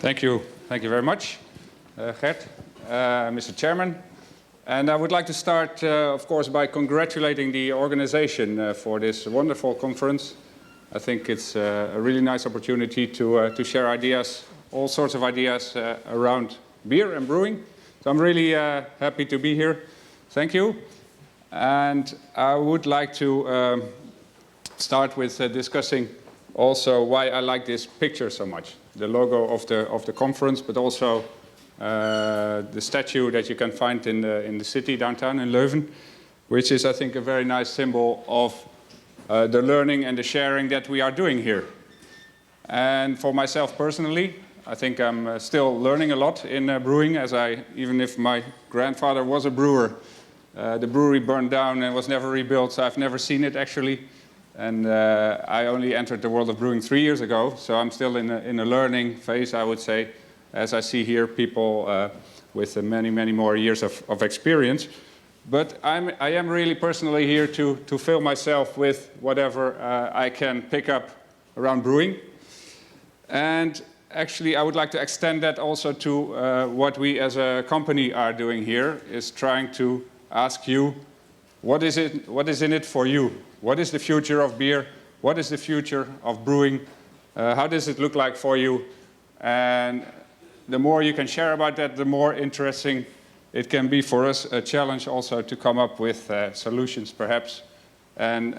Thank you very much, Gert, Mr. Chairman. And I would like to start, of course, by congratulating the organization for this wonderful conference. I think it's a really nice opportunity to share ideas, all sorts of ideas around beer and brewing. So I'm really happy to be here. Thank you. And I would like to start with discussing also why I like this picture so much. The logo of the conference, but also the statue that you can find in the city downtown in Leuven, which is, I think, a very nice symbol of the learning and the sharing that we are doing here. And for myself personally, I think I'm still learning a lot in brewing, even if my grandfather was a brewer, the brewery burned down and was never rebuilt, so I've never seen it actually. And I only entered the world of brewing 3 years ago, so I'm still in a learning phase, I would say, as I see here people with many, many more years of experience. But I am really personally here to fill myself with whatever I can pick up around brewing. And actually, I would like to extend that also to what we as a company are doing here, is trying to ask you, what is in it for you? What is the future of beer? What is the future of brewing? How does it look like for you? And the more you can share about that, the more interesting it can be for us. A challenge also to come up with solutions, perhaps. And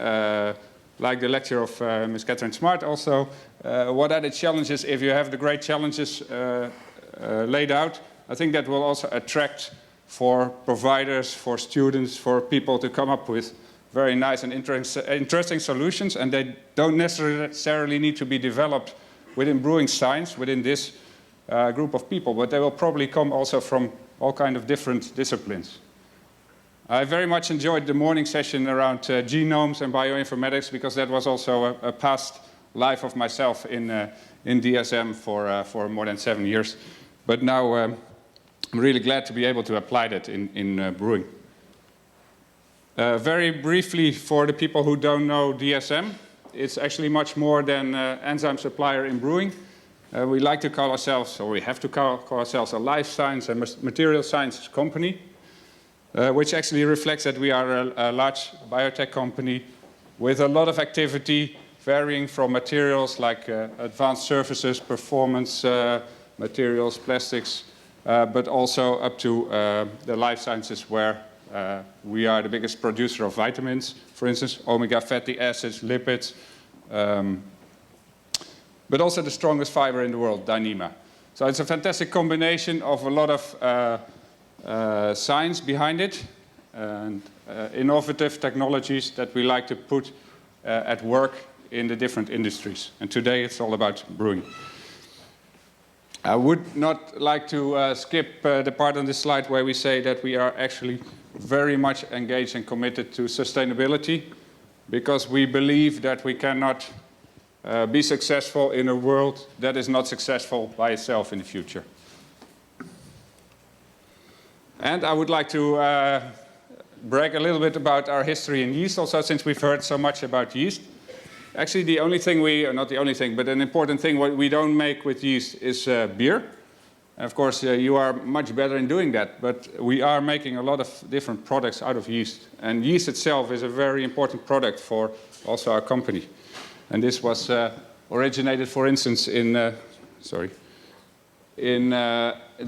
like the lecture of Ms. Catherine Smart also, what are the challenges? If you have the great challenges laid out, I think that will also attract for providers, for students, for people to come up with very nice and interesting solutions, and they don't necessarily need to be developed within brewing science, within this group of people, but they will probably come also from all kinds of different disciplines. I very much enjoyed the morning session around genomes and bioinformatics, because that was also a past life of myself in DSM for more than 7 years. But now I'm really glad to be able to apply that in brewing. Very briefly, for the people who don't know DSM, it's actually much more than an enzyme supplier in brewing. We like to call ourselves, or we have to call ourselves, a life science and material science company, which actually reflects that we are a large biotech company with a lot of activity, varying from materials like advanced surfaces, performance materials, plastics, but also up to the life sciences, where we are the biggest producer of vitamins, for instance, omega fatty acids, lipids, but also the strongest fiber in the world, Dyneema. So it's a fantastic combination of a lot of science behind it and innovative technologies that we like to put at work in the different industries. And today it's all about brewing. I would not like to skip the part on this slide where we say that we are actually very much engaged and committed to sustainability, because we believe that we cannot be successful in a world that is not successful by itself in the future. And I would like to brag a little bit about our history in yeast also, since we've heard so much about yeast. Actually, the only thing not the only thing, but an important thing what we don't make with yeast is beer. And of course, you are much better in doing that, but we are making a lot of different products out of yeast. And yeast itself is a very important product for also our company. And this was originated, for instance, in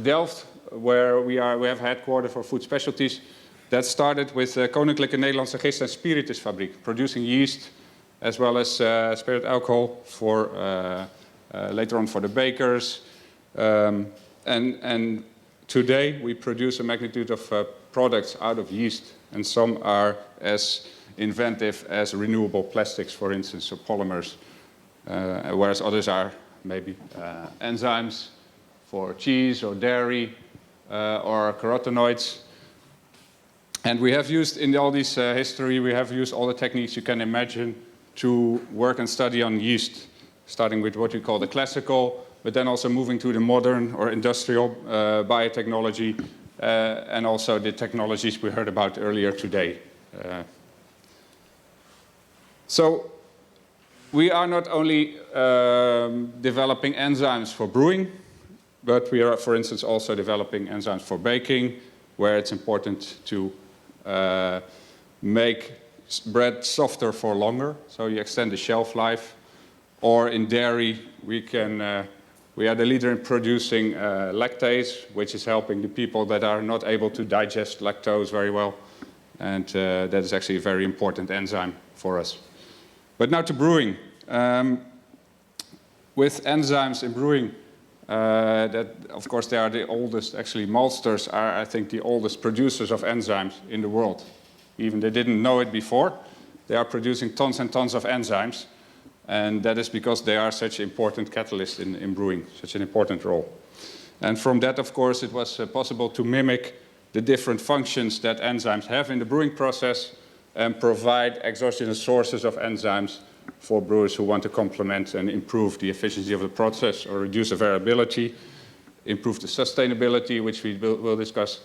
Delft, where we have headquarters for food specialties. That started with Koninklijke Nederlandse Gist en Spiritusfabriek, producing yeast as well as spirit alcohol for later on for the bakers. And today we produce a magnitude of products out of yeast, and some are as inventive as renewable plastics, for instance, or polymers, whereas others are maybe enzymes for cheese or dairy or carotenoids. And we have used in all this history, we have used all the techniques you can imagine to work and study on yeast, starting with what we call the classical, but then also moving to the modern or industrial biotechnology, and also the technologies we heard about earlier today. So we are not only developing enzymes for brewing, But we are, for instance, also developing enzymes for baking, where it's important to make bread softer for longer, so you extend the shelf life. Or in dairy, we are the leader in producing lactase, which is helping the people that are not able to digest lactose very well. And that is actually a very important enzyme for us. But now to brewing. With enzymes in brewing, that of course they are the oldest, actually maltsters are, I think, the oldest producers of enzymes in the world. Even they didn't know it before. They are producing tons and tons of enzymes. And that is because they are such important catalysts in brewing, such an important role. And from that, of course, it was possible to mimic the different functions that enzymes have in the brewing process and provide exogenous sources of enzymes for brewers who want to complement and improve the efficiency of the process or reduce the variability, improve the sustainability, which we will discuss.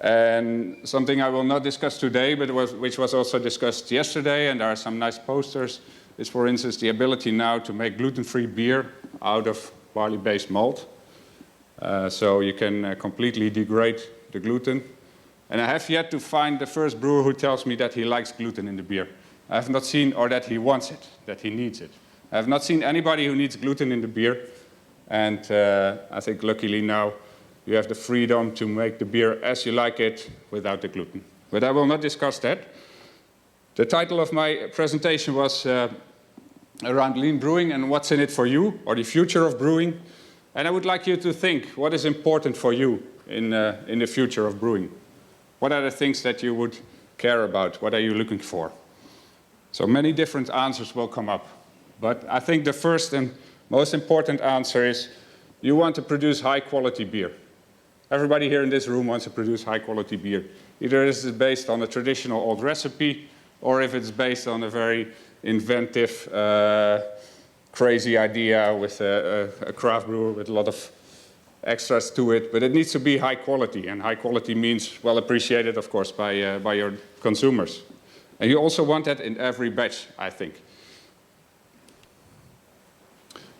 And something I will not discuss today, but which was also discussed yesterday, and there are some nice posters, is, for instance, the ability now to make gluten-free beer out of barley-based malt. So you can completely degrade the gluten. And I have yet to find the first brewer who tells me that he likes gluten in the beer. I have not seen, or that he wants it, that he needs it. I have not seen anybody who needs gluten in the beer. And I think luckily now you have the freedom to make the beer as you like it without the gluten. But I will not discuss that. The title of my presentation was around lean brewing and what's in it for you, or the future of brewing. And I would like you to think what is important for you in the future of brewing. What are the things that you would care about? What are you looking for? So many different answers will come up. But I think the first and most important answer is you want to produce high-quality beer. Everybody here in this room wants to produce high-quality beer. Either this is based on a traditional old recipe, or if it's based on a very inventive, crazy idea with a craft brewer with a lot of extras to it. But it needs to be high quality, and high quality means well appreciated, of course, by your consumers. And you also want that in every batch, I think.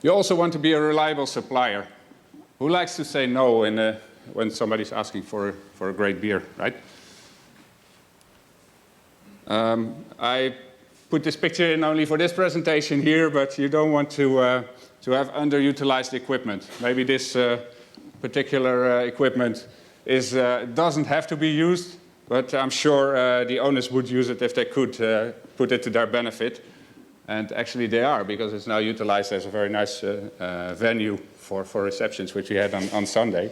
You also want to be a reliable supplier. Who likes to say no when somebody's asking for a great beer, right? I put this picture in only for this presentation here, but you don't want to have underutilized equipment. Maybe this particular equipment doesn't have to be used, but I'm sure the owners would use it if they could put it to their benefit. And actually they are, because it's now utilized as a very nice venue for receptions, which we had on Sunday.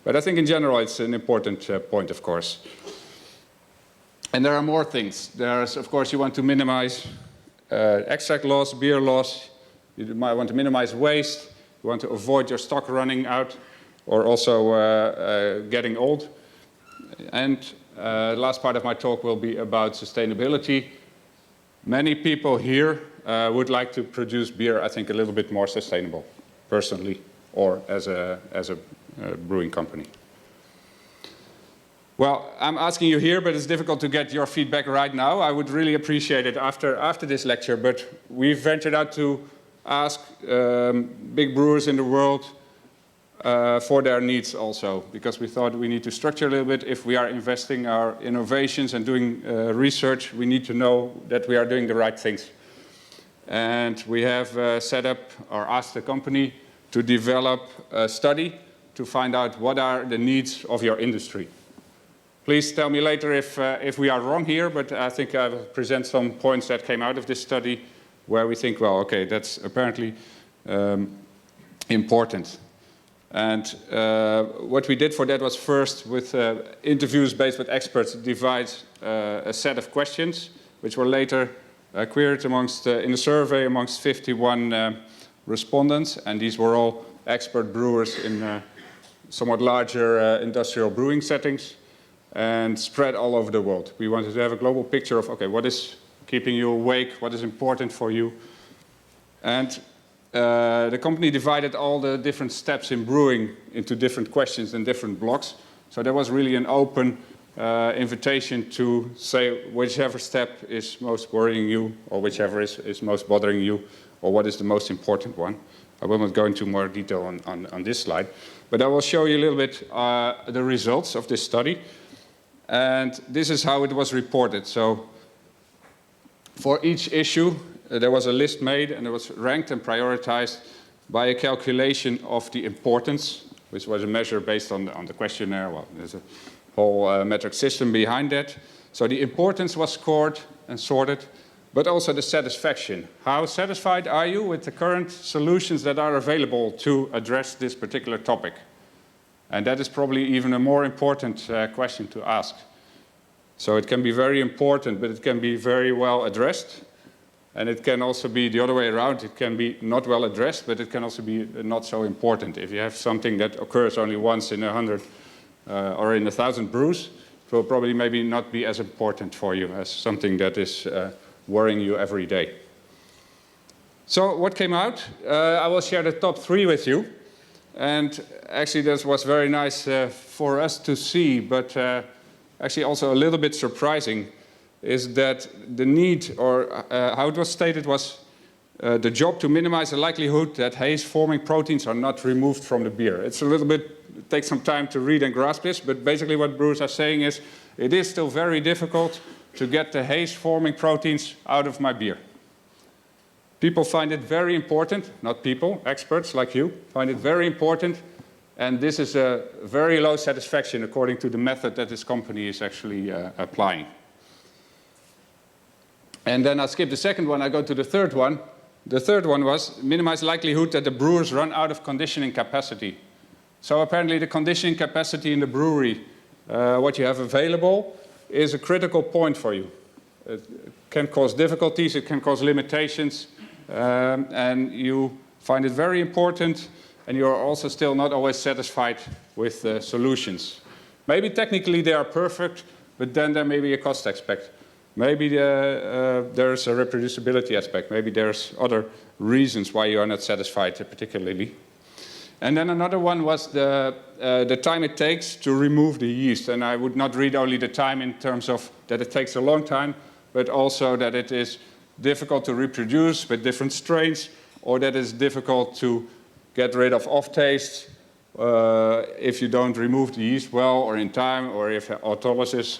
But I think in general it's an important point, of course. And there are more things. There's, of course, you want to minimize extract loss, beer loss. You might want to minimize waste. You want to avoid your stock running out or also getting old. And the last part of my talk will be about sustainability. Many people here would like to produce beer, I think, a little bit more sustainable, personally, or as a brewing company. Well, I'm asking you here, but it's difficult to get your feedback right now. I would really appreciate it after this lecture, but we've ventured out to ask big brewers in the world for their needs also, because we thought we need to structure a little bit. If we are investing our innovations and doing research, we need to know that we are doing the right things. And we have set up or asked the company to develop a study to find out what are the needs of your industry. Please tell me later if we are wrong here, but I think I will present some points that came out of this study where we think, well, okay, that's apparently important. And what we did for that was first, with interviews based with experts, divide a set of questions, which were later queried in a survey amongst 51 respondents, and these were all expert brewers in somewhat larger industrial brewing settings, and spread all over the world. We wanted to have a global picture of, okay, what is keeping you awake, what is important for you. And the company divided all the different steps in brewing into different questions and different blocks. So there was really an open invitation to say whichever step is most worrying you, or whichever is most bothering you, or what is the most important one. I will not go into more detail on this slide, but I will show you a little bit the results of this study. And this is how it was reported. So for each issue, there was a list made, and it was ranked and prioritized by a calculation of the importance, which was a measure based on the questionnaire. Well, there's a whole metric system behind that. So the importance was scored and sorted, but also the satisfaction. How satisfied are you with the current solutions that are available to address this particular topic? And that is probably even a more important question to ask. So it can be very important, but it can be very well addressed. And it can also be the other way around. It can be not well addressed, but it can also be not so important. If you have something that occurs only once in 100 or in 1,000 brews, it will probably maybe not be as important for you as something that is worrying you every day. So what came out? I will share the top 3 with you. And actually this was very nice for us to see, but actually also a little bit surprising, is that the need, or how it was stated, was the job to minimize the likelihood that haze-forming proteins are not removed from the beer. It's a little bit, it takes some time to read and grasp this, but basically what brewers are saying is, it is still very difficult to get the haze-forming proteins out of my beer. People find it very important, not people, experts like you, find it very important, and this is a very low satisfaction according to the method that this company is actually applying. And then I'll skip the second one, I go to the third one. The third one was minimize likelihood that the brewers run out of conditioning capacity. So apparently the conditioning capacity in the brewery, what you have available, is a critical point for you. It can cause difficulties, it can cause limitations, and you find it very important, and you are also still not always satisfied with the solutions. Maybe technically they are perfect, but then there may be a cost aspect. Maybe there's a reproducibility aspect. Maybe there's other reasons why you are not satisfied particularly. And then another one was the time it takes to remove the yeast. And I would not read only the time in terms of that it takes a long time, but also that it is difficult to reproduce with different strains, or that it's difficult to get rid of off-taste if you don't remove the yeast well or in time, or if autolysis.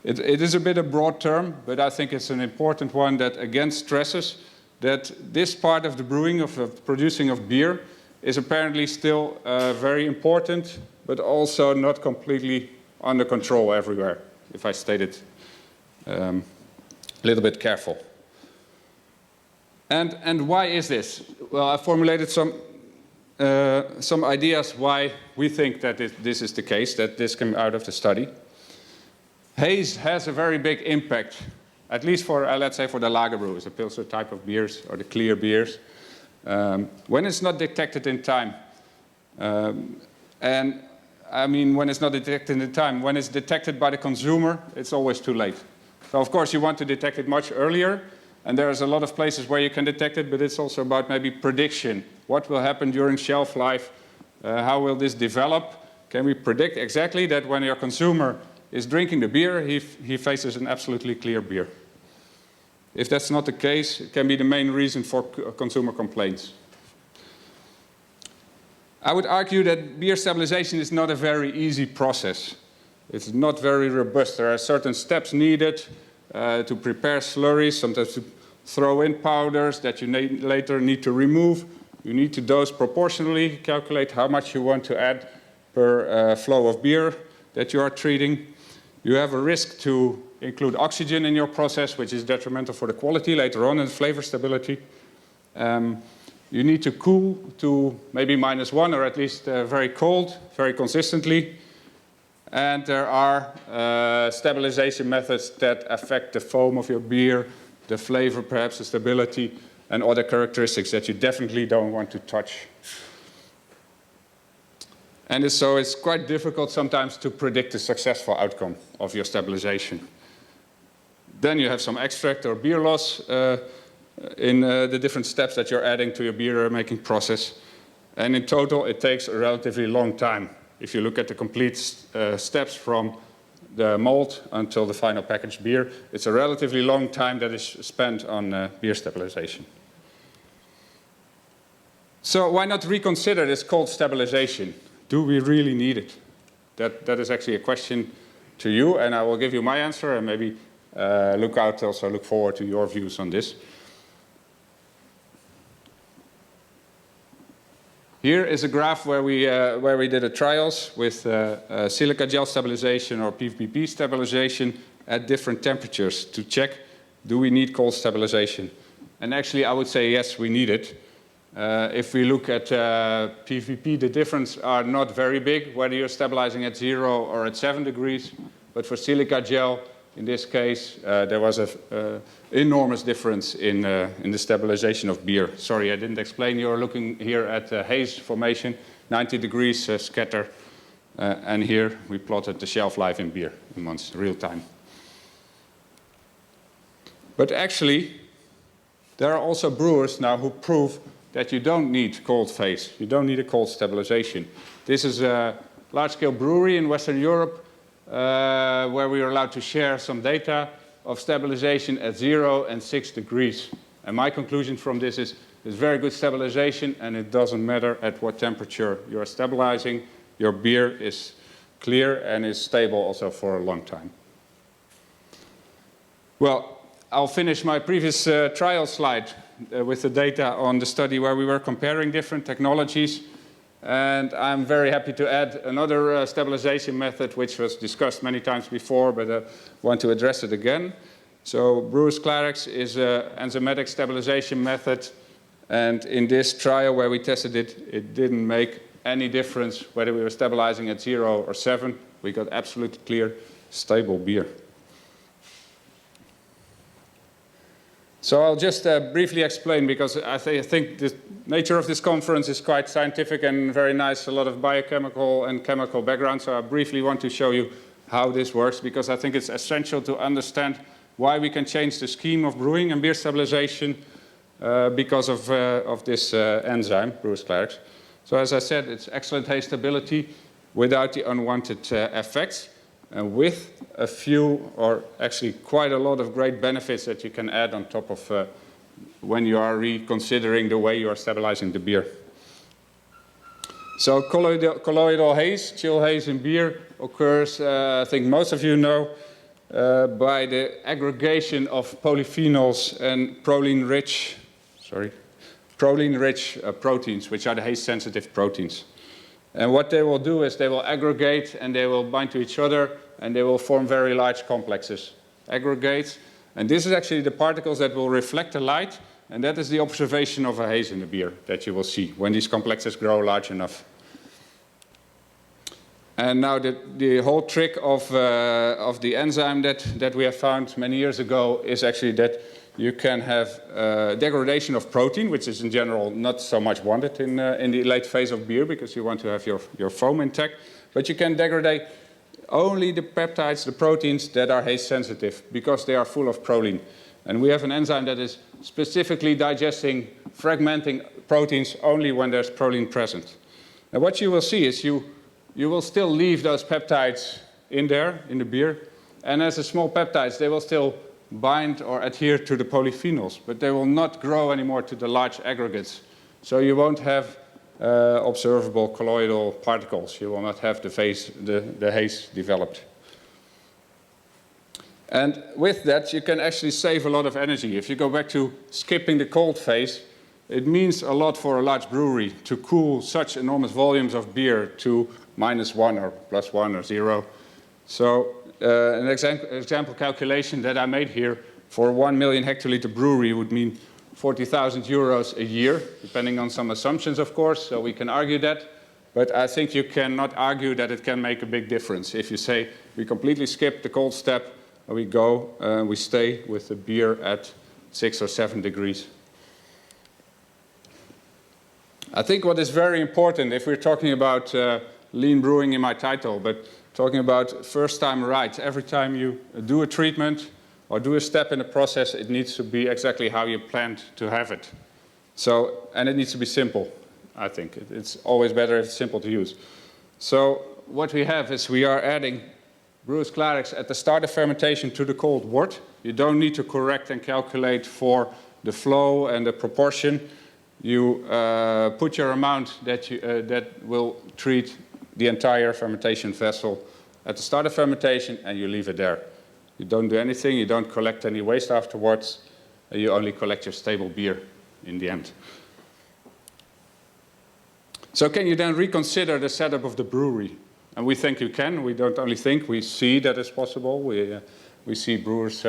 It is a bit a broad term, but I think it's an important one that again stresses that this part of the brewing, of the producing of beer, is apparently still very important, but also not completely under control everywhere, if I state it a little bit careful. And why is this? Well, I formulated some ideas why we think that this is the case, that this came out of the study. Haze has a very big impact, at least for, let's say, for the lager brewers, the Pilsner type of beers, or the clear beers, when it's not detected in time. And I mean, when it's not detected in time, when it's detected by the consumer, it's always too late. So, of course, you want to detect it much earlier, and there's a lot of places where you can detect it, but it's also about maybe prediction. What will happen during shelf life? How will this develop? Can we predict exactly that when your consumer is drinking the beer, he faces an absolutely clear beer? If that's not the case, it can be the main reason for consumer complaints. I would argue that beer stabilization is not a very easy process. It's not very robust. There are certain steps needed to prepare slurries, sometimes to throw in powders that you later need to remove. You need to dose proportionally, calculate how much you want to add per flow of beer that you are treating. You have a risk to include oxygen in your process, which is detrimental for the quality later on and flavor stability. You need to cool to maybe -1 or at least very cold, very consistently. And there are stabilization methods that affect the foam of your beer, the flavor, perhaps the stability, and other characteristics that you definitely don't want to touch. And so it's quite difficult sometimes to predict the successful outcome of your stabilization. Then you have some extract or beer loss in the different steps that you're adding to your beer making process. And in total, it takes a relatively long time. If you look at the complete steps from the malt until the final packaged beer, it's a relatively long time that is spent on beer stabilization. So why not reconsider this cold stabilization? Do we really need it? That is actually a question to you, and I will give you my answer, and maybe look forward to your views on this. Here is a graph where we did a trials with silica gel stabilization or PVP stabilization at different temperatures to check, do we need cold stabilization? And actually, I would say yes, we need it. If we look at PVP, the difference are not very big, whether you're stabilizing at 0 or at 7 degrees. But for silica gel, in this case, there was an enormous difference in the stabilization of beer. Sorry, I didn't explain. You're looking here at the haze formation, 90 degrees scatter. And here we plotted the shelf life in beer in months, real time. But actually, there are also brewers now who prove that you don't need cold phase. You don't need a cold stabilization. This is a large-scale brewery in Western Europe where we are allowed to share some data of stabilization at 0 and 6 degrees. And my conclusion from this is there's very good stabilization, and it doesn't matter at what temperature you are stabilizing. Your beer is clear and is stable also for a long time. Well, I'll finish my previous trial slide with the data on the study where we were comparing different technologies. And I'm very happy to add another stabilization method, which was discussed many times before, but I want to address it again. So Brewers Clarex is an enzymatic stabilization method. And in this trial where we tested it, it didn't make any difference whether we were stabilizing at 0 or 7. We got absolutely clear, stable beer. So I'll just briefly explain, because I think the nature of this conference is quite scientific and very nice, a lot of biochemical and chemical background. So I briefly want to show you how this works, because I think it's essential to understand why we can change the scheme of brewing and beer stabilization because of this enzyme, Brewers Clarex. So as I said, it's excellent haze stability without the unwanted effects, and with a few, or actually quite a lot of great benefits that you can add on top of when you are reconsidering the way you are stabilizing the beer. So colloidal haze, chill haze in beer, occurs, I think most of you know, by the aggregation of polyphenols and proline-rich proteins, which are the haze-sensitive proteins. And what they will do is they will aggregate and they will bind to each other and they will form very large complexes. Aggregate, and this is actually the particles that will reflect the light, and that is the observation of a haze in the beer that you will see when these complexes grow large enough. And now the whole trick of the enzyme that we have found many years ago is actually that you can have degradation of protein, which is in general not so much wanted in the late phase of beer because you want to have your foam intact. But you can degrade only the peptides, the proteins that are haze sensitive because they are full of proline. And we have an enzyme that is specifically digesting, fragmenting proteins only when there's proline present. And what you will see is you will still leave those peptides in there, in the beer. And as a small peptides, they will still bind or adhere to the polyphenols, but they will not grow anymore to the large aggregates. So you won't have observable colloidal particles. You will not have the haze developed. And with that, you can actually save a lot of energy. If you go back to skipping the cold phase, it means a lot for a large brewery to cool such enormous volumes of beer to -1 or +1 or 0. So an example calculation that I made here for 1 million hectoliter brewery would mean 40,000 euros a year, depending on some assumptions, of course, so we can argue that. But I think you cannot argue that it can make a big difference. If you say we completely skip the cold step, we stay with the beer at 6 or 7 degrees. I think what is very important, if we're talking about lean brewing in my title, but talking about first time right, every time you do a treatment or do a step in the process, it needs to be exactly how you planned to have it. So, and it needs to be simple, I think. It's always better if it's simple to use. So what we have is we are adding Brewers Clarex at the start of fermentation to the cold wort. You don't need to correct and calculate for the flow and the proportion. you put your amount that, that will treat the entire fermentation vessel at the start of fermentation, and you leave it there. You don't do anything, you don't collect any waste afterwards, you only collect your stable beer in the end. So can you then reconsider the setup of the brewery? And we think you can. We don't only think, we see that it's possible. We see brewers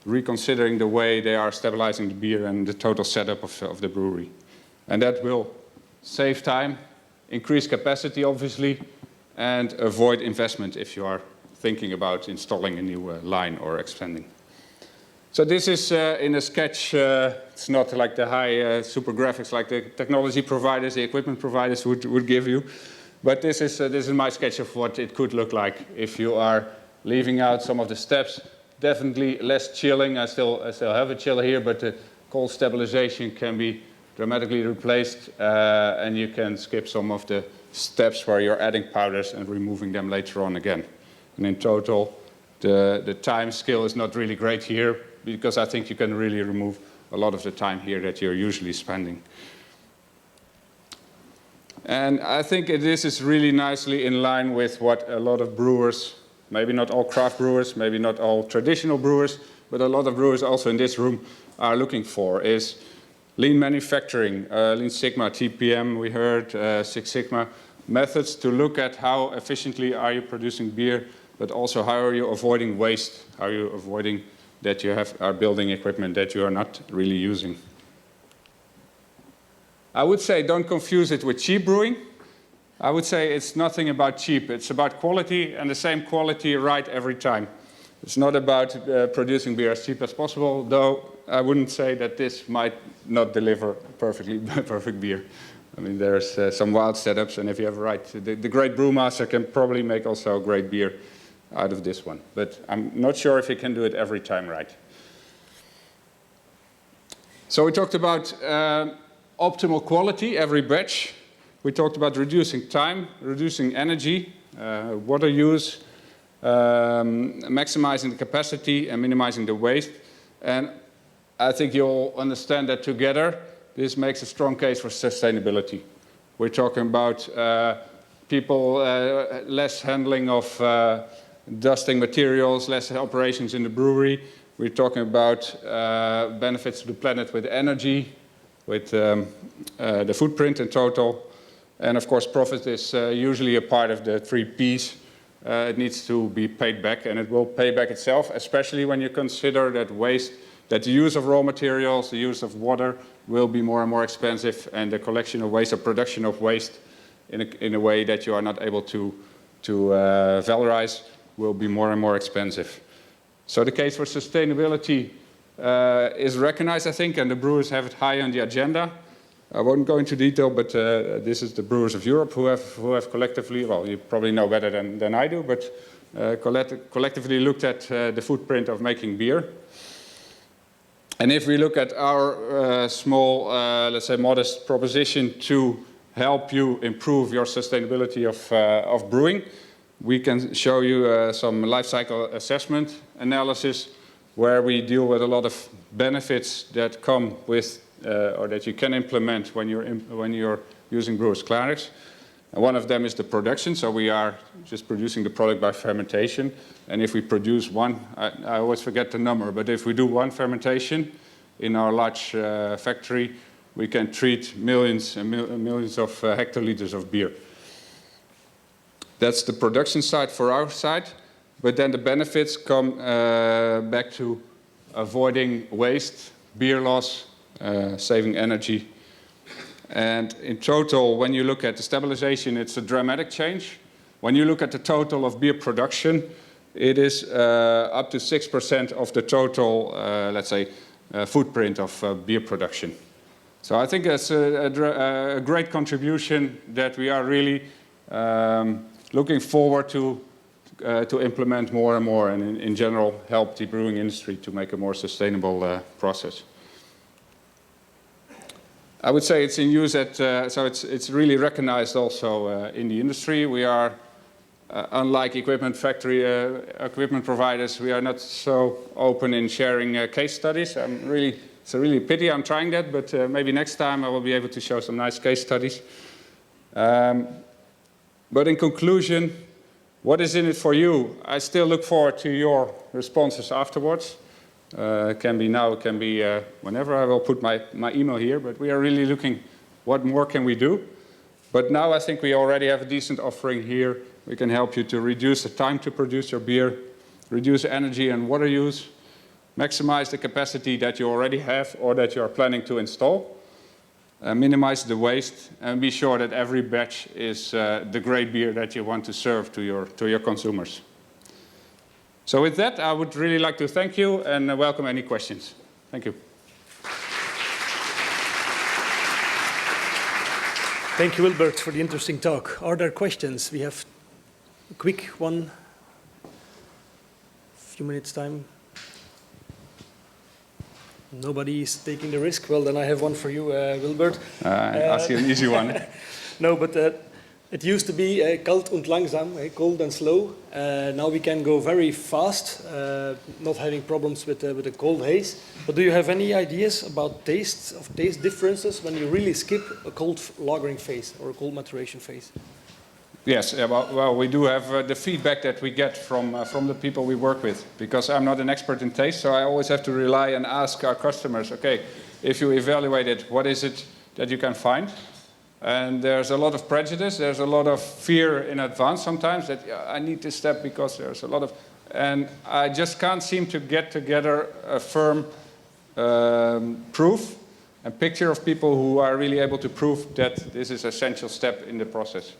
reconsidering the way they are stabilizing the beer and the total setup of the brewery. And that will save time, increase capacity, obviously, and avoid investment if you are thinking about installing a new line or expanding. So this is in a sketch. It's not like the high super graphics like the technology providers, the equipment providers would give you. But this is my sketch of what it could look like if you are leaving out some of the steps. Definitely less chilling. I still have a chiller here, but the cold stabilization can be dramatically replaced, and you can skip some of the steps where you're adding powders and removing them later on again. And in total, the time scale is not really great here, because I think you can really remove a lot of the time here that you're usually spending. And I think this is really nicely in line with what a lot of brewers, maybe not all craft brewers, maybe not all traditional brewers, but a lot of brewers also in this room are looking for, is lean manufacturing, Lean Sigma, TPM, we heard, Six Sigma, methods to look at how efficiently are you producing beer, but also how are you avoiding waste, how are you avoiding that you are building equipment that you are not really using. I would say don't confuse it with cheap brewing. I would say it's nothing about cheap. It's about quality, and the same quality right every time. It's not about producing beer as cheap as possible, though I wouldn't say that this might not deliver perfect beer. I mean, there's some wild setups, and if you have the great brewmaster can probably make also great beer out of this one. But I'm not sure if he can do it every time right. So we talked about optimal quality every batch. We talked about reducing time, reducing energy, water use, maximizing the capacity and minimizing the waste. And I think you'll understand that together, this makes a strong case for sustainability. We're talking about people, less handling of dusting materials, less operations in the brewery. We're talking about benefits to the planet with energy, with the footprint in total. And of course, profit is usually a part of the 3 Ps. It needs to be paid back, and it will pay back itself, especially when you consider that that the use of raw materials, the use of water will be more and more expensive, and the collection of waste or production of waste in a way that you are not able to valorize will be more and more expensive. So the case for sustainability is recognized, I think, and the brewers have it high on the agenda. I won't go into detail, but this is the Brewers of Europe who have collectively, well, you probably know better than I do, but collectively looked at the footprint of making beer. And if we look at our small, let's say modest proposition to help you improve your sustainability of brewing, we can show you some life cycle assessment analysis where we deal with a lot of benefits that come with or that you can implement when you're using brewers' clarics. And one of them is the production. So we are just producing the product by fermentation. And if we produce one, I always forget the number, but if we do one fermentation in our large factory, we can treat millions and millions of hectoliters of beer. That's the production side for our side. But then the benefits come back to avoiding waste, beer loss, saving energy. And in total, when you look at the stabilization, it's a dramatic change. When you look at the total of beer production, it is up to 6% of the total, let's say, footprint of beer production. So I think that's a great contribution that we are really looking forward to implement more and more, and in general help the brewing industry to make a more sustainable process. I would say it's in use at, so it's really recognized also in the industry. We are, unlike equipment providers, we are not so open in sharing case studies. I'm really It's a really pity I'm trying that, but maybe next time I will be able to show some nice case studies. But in conclusion, what is in it for you? I still look forward to your responses afterwards. It can be now, it can be whenever. I will put my email here, but we are really looking what more can we do. But now I think we already have a decent offering here. We can help you to reduce the time to produce your beer, reduce energy and water use, maximize the capacity that you already have or that you are planning to install, minimize the waste, and be sure that every batch is the great beer that you want to serve to your consumers. So with that, I would really like to thank you and welcome any questions. Thank you. Thank you, Wilbert, for the interesting talk. Are there questions? We have a quick one. A few minutes time. Nobody is taking the risk. Well, then I have one for you, Wilbert. I see an easy one. No, but it used to be kalt und langsam, cold and slow. Now we can go very fast, not having problems with the cold haze. But do you have any ideas about taste differences when you really skip a cold lagering phase or a cold maturation phase? Yes, well, we do have the feedback that we get from the people we work with, because I'm not an expert in taste, so I always have to rely and ask our customers, okay, if you evaluate it, what is it that you can find? And there's a lot of prejudice, there's a lot of fear in advance sometimes that I need this step because there's a lot of, and I just can't seem to get together a firm proof, a picture of people who are really able to prove that this is an essential step in the process.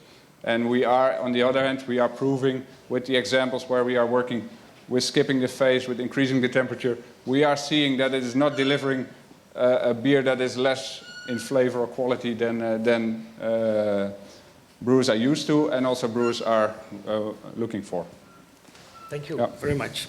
And we are, on the other hand, we are proving with the examples where we are working with skipping the phase, with increasing the temperature, we are seeing that it is not delivering a beer that is less in flavor or quality than brewers are used to, and also brewers are looking for. Thank you very much.